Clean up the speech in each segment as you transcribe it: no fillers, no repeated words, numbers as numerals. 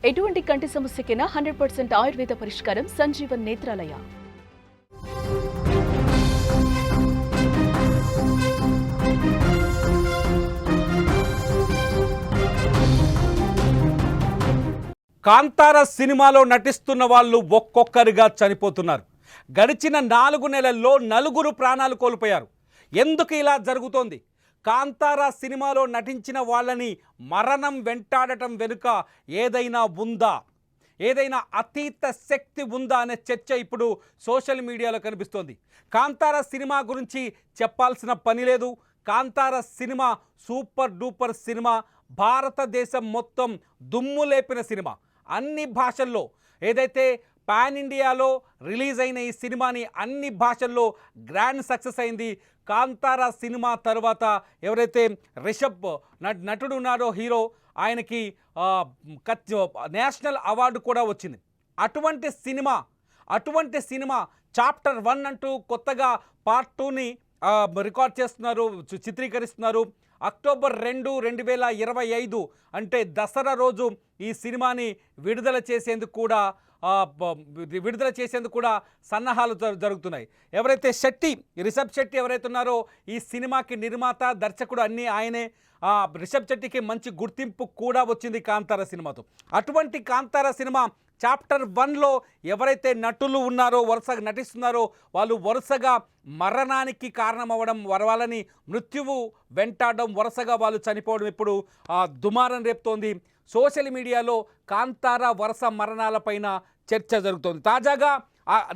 ఎటువంటి కంటి సమస్యకైనా 100% ఆయుర్వేద పరిష్కారం సంజీవన్ నేత్రాలయ. కాంతార సినిమాలో నటిస్తున్న వాళ్ళు ఒక్కొక్కరిగా చనిపోతున్నారు. గడిచిన 4 నెలల్లో 4 ప్రాణాలు కోల్పోయారు. ఎందుకు ఇలా జరుగుతోంది? కాంతార సినిమాలో నటించిన వాళ్ళని మరణం వెంటాడటం వెనుక ఏదైనా ఉందా? ఏదైనా అతీత శక్తి ఉందా అనే చర్చ ఇప్పుడు సోషల్ మీడియాలో కనిపిస్తోంది. కాంతార సినిమా గురించి చెప్పాల్సిన పని లేదు. Kantara cinema super duper cinema, భారతదేశం మొత్తం దుమ్ము లేపిన సినిమా. అన్ని భాషల్లో, ఏదైతే పాన్ ఇండియాలో రిలీజ్ అయిన ఈ సినిమాని అన్ని భాషల్లో గ్రాండ్ సక్సెస్ అయింది. కాంతార సినిమా తర్వాత ఎవరైతే రిషబ్ నటుడు ఉన్నాడో, హీరో, ఆయనకి నేషనల్ అవార్డు కూడా వచ్చింది. అటువంటి సినిమా చాప్టర్ 1 అంటూ కొత్తగా పార్ట్ 2ని రికార్డ్ చేస్తున్నారు, చిత్రీకరిస్తున్నారు. అక్టోబర్ 2, 2025 అంటే దసరా రోజు ఈ సినిమాని విడుదల చేసేందుకు కూడా సన్నాహాలు జరుగుతున్నాయి. ఎవరైతే రిషబ్ శెట్టి ఎవరైతే ఉన్నారో ఈ సినిమాకి నిర్మాత, దర్శకుడు అన్నీ ఆయనే. రిషబ్ శెట్టికి మంచి గుర్తింపు కూడా వచ్చింది కాంతార సినిమాతో. అటువంటి కాంతార సినిమా చాప్టర్ 1లో ఎవరైతే నటులు ఉన్నారో, వరుసగా నటిస్తున్నారో, వాళ్ళు వరుసగా మరణానికి కారణమవ్వడం, వాళ్ళని మృత్యువు వెంటాడడం, వరుసగా వాళ్ళు చనిపోవడం ఇప్పుడు దుమారం రేపుతోంది. సోషల్ మీడియాలో కాంతార వరుస మరణాలపైన చర్చ జరుగుతోంది. తాజాగా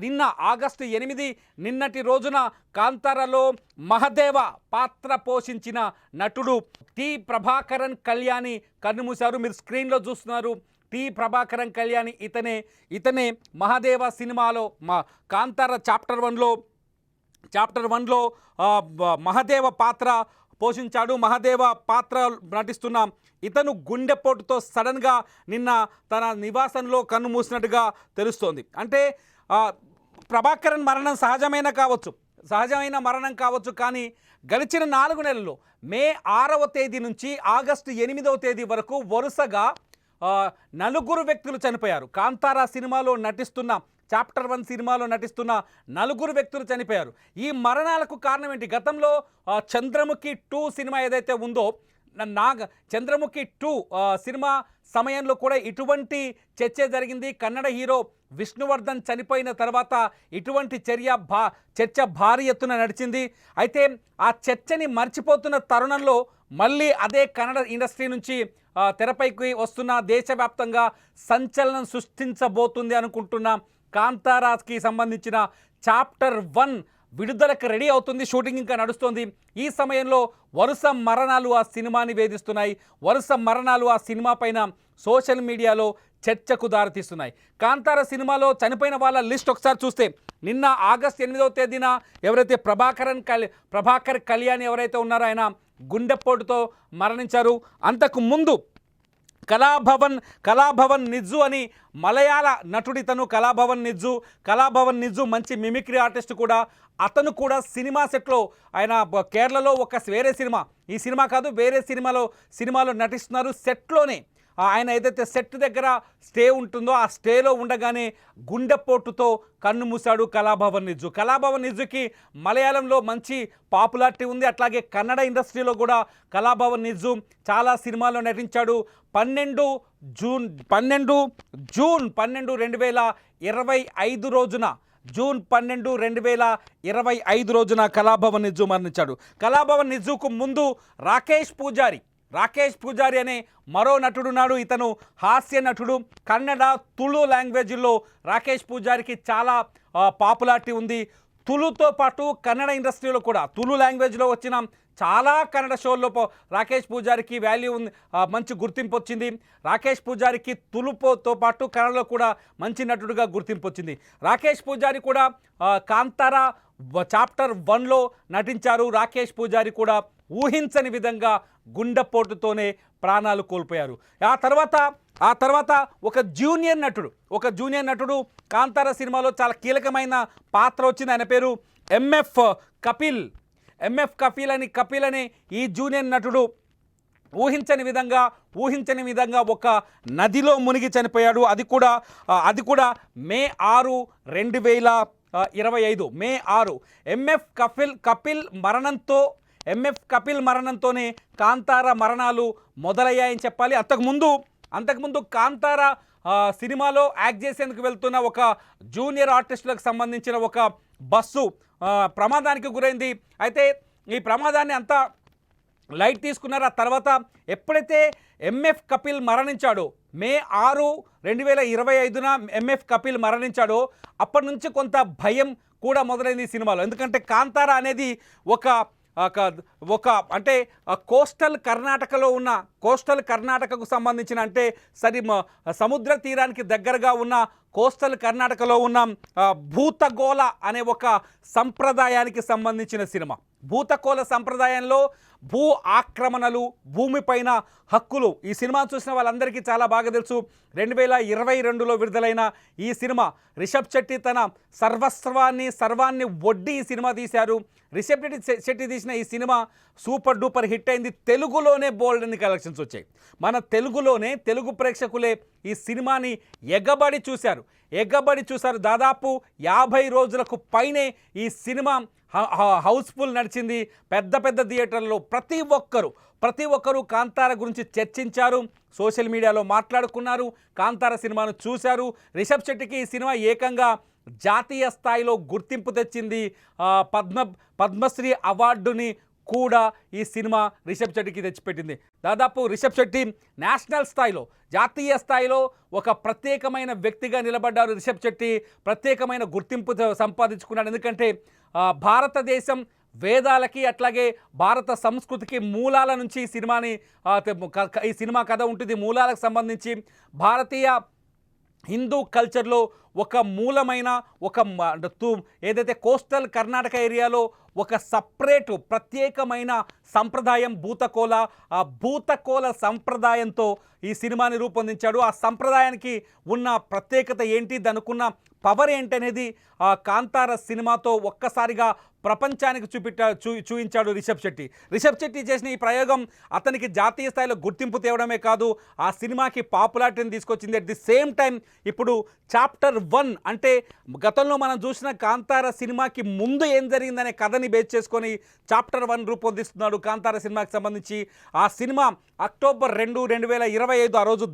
నిన్న ఆగస్టు 8 నిన్నటి రోజున కాంతారలో మహదేవ పాత్ర పోషించిన నటుడు టి ప్రభాకరన్ కళ్యాణి కన్నుమూశారు. మీరు స్క్రీన్లో చూస్తున్నారు. టి ప్రభాకరన్ కళ్యాణి ఇతనే మహదేవ సినిమాలో కాంతార చాప్టర్ 1లో మహదేవ పాత్ర పోషించాడు. మహదేవ పాత్ర నటిస్తున్న ఇతను గుండెపోటుతో సడన్గా నిన్న తన నివాసంలో కన్ను మూసినట్టుగా తెలుస్తోంది. అంటే ప్రభాకరన్ మరణం సహజమైన మరణం కావచ్చు, కానీ గడిచిన 4 నెలల్లో మే 6వ తేదీ నుంచి ఆగస్టు 8వ తేదీ వరకు వరుసగా 4 వ్యక్తులు చనిపోయారు. కాంతార సినిమాలో నటిస్తున్న చాప్టర్ 1 సినిమాలో నటిస్తున్న 4 వ్యక్తులు చనిపోయారు. ఈ మరణాలకు కారణం ఏంటి? గతంలో చంద్రముఖి 2 సినిమా ఏదైతే ఉందో, చంద్రముఖి 2 సినిమా సమయంలో కూడా ఇటువంటి చర్చ జరిగింది. కన్నడ హీరో విష్ణువర్ధన్ చనిపోయిన తర్వాత ఇటువంటి చర్చ భారీ ఎత్తున నడిచింది. అయితే ఆ చర్చని మర్చిపోతున్న తరుణంలో మళ్ళీ అదే కన్నడ ఇండస్ట్రీ నుంచి తెరపైకి వస్తున్న, దేశవ్యాప్తంగా సంచలనం సృష్టించబోతుంది అనుకుంటున్న కాంతారాకి సంబంధించిన చాప్టర్ 1 విడుదలకు రెడీ అవుతుంది. షూటింగ్ ఇంకా నడుస్తోంది. ఈ సమయంలో వరుస మరణాలు ఆ సినిమాని వేధిస్తున్నాయి. వరుస మరణాలు ఆ సినిమా పైన సోషల్ మీడియాలో చర్చకు దారితీస్తున్నాయి. కాంతార సినిమాలో చనిపోయిన వాళ్ళ లిస్ట్ ఒకసారి చూస్తే, నిన్న ఆగస్టు 8వ తేదీన ఎవరైతే ప్రభాకర్ కళ్యాణి ఎవరైతే ఉన్నారో ఆయన గుండెపోటుతో మరణించారు. అంతకు ముందు కళాభవన్ నిజ్జు అని మలయాళ నటుడితను. కళాభవన్ నిజ్జు మంచి మిమిక్రీ ఆర్టిస్ట్ కూడా. అతను కూడా సినిమా సెట్లో, ఆయన కేరళలో వేరే సినిమా, ఈ సినిమా కాదు వేరే సినిమాలో నటిస్తున్నారు. సెట్లోనే ఆయన ఏదైతే సెట్ దగ్గర స్టే ఉంటుందో ఆ స్టేలో ఉండగానే గుండెపోటుతో కన్ను మూశాడు కళాభవన్ నిజ్జుకి మలయాళంలో మంచి పాపులారిటీ ఉంది. అట్లాగే కన్నడ ఇండస్ట్రీలో కూడా కళాభవన్ నిజ్జు చాలా సినిమాల్లో నటించాడు. 12 జూన్ 2025 రోజున జూన్ 12, 2025 రోజున కళాభవన్ నిజ్జు మరణించాడు. కళాభవన్ నిజ్జుకు ముందు రాకేష్ పూజారి అనే మరో నటుడున్నాడు. ఇతను హాస్య నటుడు. కన్నడ, తుళు లాంగ్వేజ్లో రాకేష్ పూజారికి చాలా పాపులారిటీ ఉంది. తుళుతో పాటు కన్నడ ఇండస్ట్రీలో కూడా తుళు లాంగ్వేజ్లో వచ్చిన చాలా కన్నడ షోల్లో రాకేష్ పూజారికి వాల్యూ ఉంది, మంచి గుర్తింపు వచ్చింది. రాకేష్ పూజారికి తులుపుతో పాటు కన్నడలో కూడా మంచి నటుడుగా గుర్తింపు వచ్చింది. రాకేష్ పూజారి కూడా కాంతార చాప్టర్ 1లో నటించారు. రాకేష్ పూజారి కూడా ఊహించని విధంగా గుండెపోటుతోనే ప్రాణాలు కోల్పోయారు. ఆ తర్వాత ఒక జూనియర్ నటుడు కాంతార సినిమాలో చాలా కీలకమైన పాత్ర వచ్చింది. ఆయన పేరు ఎంఎఫ్ కపిల్ అని ఈ జూనియర్ నటుడు ఊహించని విధంగా ఒక నదిలో మునిగి చనిపోయాడు. అది కూడా మే 6, 2025 మే 6 ఎంఎఫ్ కపిల్ మరణంతోనే కాంతార మరణాలు మొదలయ్యాయని చెప్పాలి. అంతకుముందు కాంతార సినిమాలో యాక్ట్ చేసేందుకు వెళ్తున్న ఒక జూనియర్ ఆర్టిస్టులకు సంబంధించిన ఒక బస్సు ప్రమాదానికి గురైంది. అయితే ఈ ప్రమాదాన్ని అంతా లైట్ తీసుకున్నారు. ఆ తర్వాత ఎప్పుడైతే ఎంఎఫ్ కపిల్ మరణించాడో మే 6, 2025న ఎంఎఫ్ కపిల్ మరణించాడో అప్పటి నుంచి కొంత భయం కూడా మొదలైంది ఈ సినిమాలో. ఎందుకంటే కాంతార అనేది ఒక అంటే కోస్టల్ కర్ణాటకకు సంబంధించిన అంటే సముద్ర తీరానికి దగ్గరగా ఉన్న కోస్టల్ కర్ణాటకలో ఉన్న భూతగోళ అనే ఒక సంప్రదాయానికి సంబంధించిన సినిమా. భూతకోళ సంప్రదాయంలో భూ ఆక్రమణలు, భూమిపైన హక్కులు, ఈ సినిమా చూసిన వాళ్ళందరికీ చాలా బాగా తెలుసు. 2022లో విడుదలైన ఈ సినిమా రిషబ్ శెట్టి తన సర్వాన్ని ఒడ్డి ఈ సినిమా తీశారు. రిషబ్ శెట్టి తీసిన ఈ సినిమా సూపర్ డూపర్ హిట్ అయింది. తెలుగులోనే బోల్డ్ అని కలెక్షన్స్ వచ్చాయి. మన తెలుగు ప్రేక్షకులే ఈ సినిమాని ఎగబడి చూశారు. దాదాపు 50 రోజులకు పైనే ఈ సినిమా హౌస్ఫుల్ నడిచింది. పెద్ద థియేటర్లో ప్రతి ఒక్కరూ కాంతార గురించి చర్చించారు, సోషల్ మీడియాలో మాట్లాడుకున్నారు, కాంతార సినిమాను చూశారు. రిషబ్ శెట్టికి ఈ సినిమా ఏకంగా జాతీయ స్థాయిలో గుర్తింపు తెచ్చింది. పద్మశ్రీ అవార్డుని కూడా ఈ సినిమా రిషబ్ శెట్టికి తెచ్చిపెట్టింది. దాదాపు రిషబ్ శెట్టి నేషనల్ స్థాయిలో, జాతీయ స్థాయిలో ఒక ప్రత్యేకమైన వ్యక్తిగా నిలబడ్డారు. రిషబ్ శెట్టి ప్రత్యేకమైన గుర్తింపు సంపాదించుకున్నాడు. ఎందుకంటే భారతదేశం వేదాలకి అట్లాగే భారత సంస్కృతికి మూలాల నుంచి ఈ సినిమా కథ ఉంటుంది. మూలాలకు సంబంధించి భారతీయ హిందూ కల్చర్లో ఒక మూలమైన ఏదైతే కోస్టల్ కర్ణాటక ఏరియాలో ఒక ప్రత్యేకమైన సంప్రదాయం భూతకోళ. ఆ భూతకోళ సంప్రదాయంతో ఈ సినిమాని రూపొందించాడు. ఆ సంప్రదాయానికి ఉన్న ప్రత్యేకత ఏంటి, దానికున్న పవర్ ఏంటనేది కాంతార సినిమాతో ఒక్కసారిగా ప్రపంచానికి చూపించాడు రిషబ్ శెట్టి చేసిన ఈ ప్రయోగం అతనికి జాతీయ స్థాయిలో గుర్తింపు తేవడమే కాదు, ఆ సినిమాకి పాపులారిటీని తీసుకొచ్చింది. అట్ ది సేమ్ టైం ఇప్పుడు చాప్టర్ 1 అంటే గతంలో మనం చూసిన కాంతార సినిమాకి ముందు ఏం జరిగిందనే కథని బేస్ చేసుకొని చాప్టర్ 1 రూపొందిస్తున్నాడు కాంతార సినిమాకి సంబంధించి. ఆ సినిమా అక్టోబర్ 2, 2025 ఆ రోజు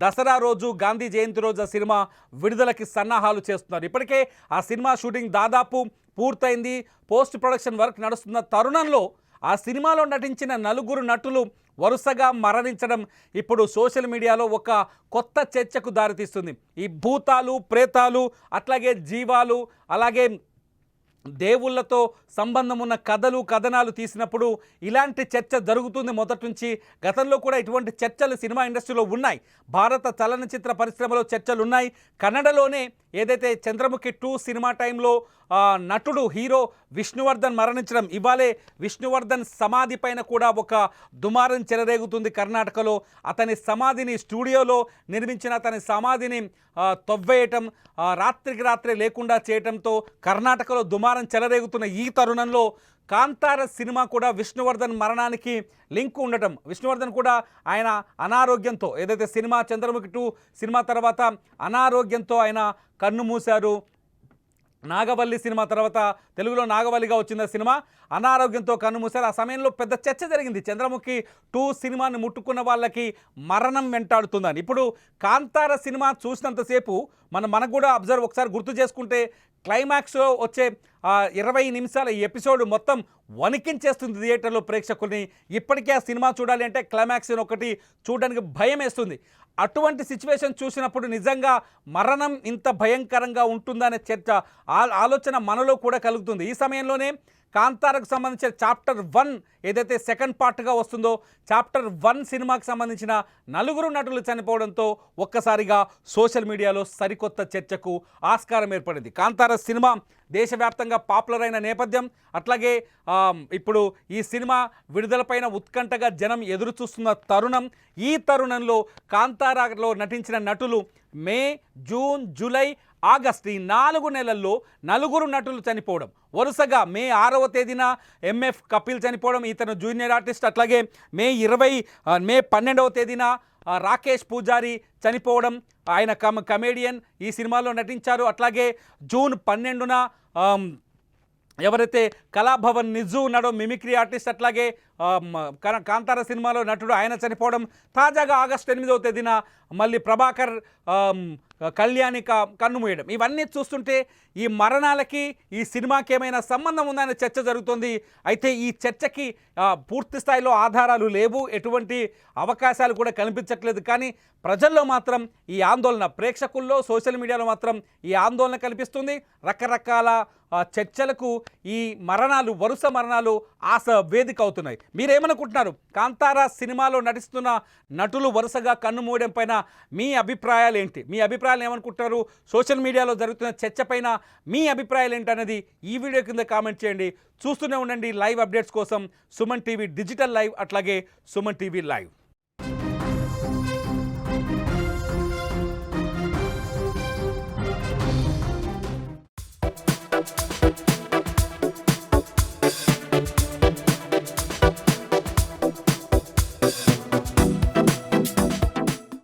దసరా రోజు, గాంధీ జయంతి రోజు ఆ సినిమా విడుదలకి సన్నాహాలు చేస్తున్నారు. ఇప్పటికే ఆ సినిమా షూటింగ్ దాదాపు పూర్తయింది. పోస్ట్ ప్రొడక్షన్ వర్క్ నడుస్తున్న తరుణంలో ఆ సినిమాలో నటించిన 4 నటులు వరుసగా మరణించడం ఇప్పుడు సోషల్ మీడియాలో ఒక కొత్త చర్చకు దారితీస్తుంది. ఈ భూతాలు, ప్రేతాలు, అట్లాగే జీవాలు, అలాగే దేవుళ్ళతో సంబంధం ఉన్న కథనాలు తీసినప్పుడు ఇలాంటి చర్చ జరుగుతుంది మొదటి నుంచి. గతంలో కూడా ఇటువంటి చర్చలు సినిమా ఇండస్ట్రీలో ఉన్నాయి. భారత చలనచిత్ర పరిశ్రమలో చర్చలు ఉన్నాయి. కన్నడలోనే ఏదైతే చంద్రముఖి 2 సినిమా టైంలో నటుడు హీరో విష్ణువర్ధన్ మరణించడం, ఇవాళే విష్ణువర్ధన్ సమాధి పైన కూడా ఒక దుమారం చెలరేగుతుంది కర్ణాటకలో. అతని సమాధిని స్టూడియోలో నిర్మించిన అతని సమాధిని తవ్వేయటం, రాత్రికి రాత్రే లేకుండా చేయటంతో కర్ణాటకలో దుమారం చెలరేగుతున్న ఈ తరుణంలో కాంతార సినిమా కూడా విష్ణువర్ధన్ మరణానికి లింక్ ఉండటం, విష్ణువర్ధన్ కూడా ఆయన అనారోగ్యంతో ఏదైతే సినిమా చంద్రముఖి 2 సినిమా తర్వాత అనారోగ్యంతో ఆయన కన్ను మూశారు. నాగవల్లి సినిమా తర్వాత తెలుగులో నాగవల్లిగా వచ్చిన సినిమా అనారోగ్యంతో కన్నుమూశారు. ఆ సమయంలో పెద్ద చర్చ జరిగింది. చంద్రముఖి 2 సినిమాని ముట్టుకున్న వాళ్ళకి మరణం వెంటాడుతుందని. ఇప్పుడు కాంతార సినిమా చూసినంతసేపు మనకు కూడా ఒకసారి గుర్తు చేసుకుంటే క్లైమాక్స్లో వచ్చే 20 నిమిషాల ఈ ఎపిసోడ్ మొత్తం వణికించేస్తుంది థియేటర్లో ప్రేక్షకుల్ని. ఇప్పటికే ఆ సినిమా చూడాలి అంటే క్లైమాక్స్ ఒకటి చూడడానికి భయం వేస్తుంది. అటువంటి సిచ్యువేషన్ చూసినప్పుడు నిజంగా మరణం ఇంత భయంకరంగా ఉంటుందనే చర్చ ఆలోచన మనలో కూడా కలుగుతుంది. ఈ సమయంలోనే కాంతారకు సంబంధించిన చాప్టర్ 1 ఏదైతే సెకండ్ పార్ట్గా వస్తుందో చాప్టర్ 1 సినిమాకి సంబంధించిన 4 నటులు చనిపోవడంతో ఒక్కసారిగా సోషల్ మీడియాలో సరికొత్త చర్చకు ఆస్కారం ఏర్పడింది. కాంతార సినిమా దేశవ్యాప్తంగా పాపులర్ అయిన నేపథ్యం, అట్లాగే ఇప్పుడు ఈ సినిమా విడుదలపైన ఉత్కంఠగా జనం ఎదురు చూస్తున్న తరుణం. ఈ తరుణంలో కాంతారలో నటించిన నటులు మే, జూన్, జూలై, ఆగస్టు ఈ 4 నెలల్లో 4 నటులు చనిపోవడం, వరుసగా మే 6వ తేదీన ఎంఎఫ్ కపిల్ చనిపోవడం, ఇతను జూనియర్ ఆర్టిస్ట్. అట్లాగే మే 12వ తేదీన రాకేష్ పూజారి చనిపోవడం, ఆయన కమేడియన్, ఈ సినిమాలో నటించారు. అట్లాగే జూన్ 12న ఎవరైతే కళాభవన్ నిజు ఉన్నాడో మిమిక్రీ ఆర్టిస్ట్, అట్లాగే కాంతార సినిమాలో నటుడు, ఆయన చనిపోవడం. తాజాగా ఆగస్టు 8వ తేదీన మళ్ళీ ప్రభాకర్ కళ్యాణి కన్నుమూయడం. ఇవన్నీ చూస్తుంటే ఈ మరణాలకి ఈ సినిమాకి ఏమైనా సంబంధం ఉందనే చర్చ జరుగుతుంది. అయితే ఈ చర్చకి పూర్తి స్థాయిలో ఆధారాలు లేవు, ఎటువంటి అవకాశాలు కూడా కనిపించట్లేదు. కానీ ప్రజల్లో మాత్రం ఈ ఆందోళన, ప్రేక్షకుల్లో సోషల్ మీడియాలో మాత్రం ఈ ఆందోళన కనిపిస్తుంది. రకరకాల చర్చలకు ఈ మరణాలు, వరుస మరణాలు వేదిక అవుతున్నాయి. మీరేమనుకుంటున్నారు? కాంతారా సినిమాలో నటిస్తున్న నటులు వరుసగా కన్నుమూయడం పైన మీ అభిప్రాయాలు ఏంటి? మీ అభిప్రాయాలు ఏమనుకుంటున్నారు? సోషల్ మీడియాలో జరుగుతున్న చర్చ పైన మీ అభిప్రాయాలు ఏంటనేది ఈ వీడియో కింద కామెంట్ చేయండి. చూస్తూనే ఉండండి లైవ్ అప్డేట్స్ కోసం సుమన్ టీవీ డిజిటల్ లైవ్, అట్లాగే సుమన్ టీవీ లైవ్.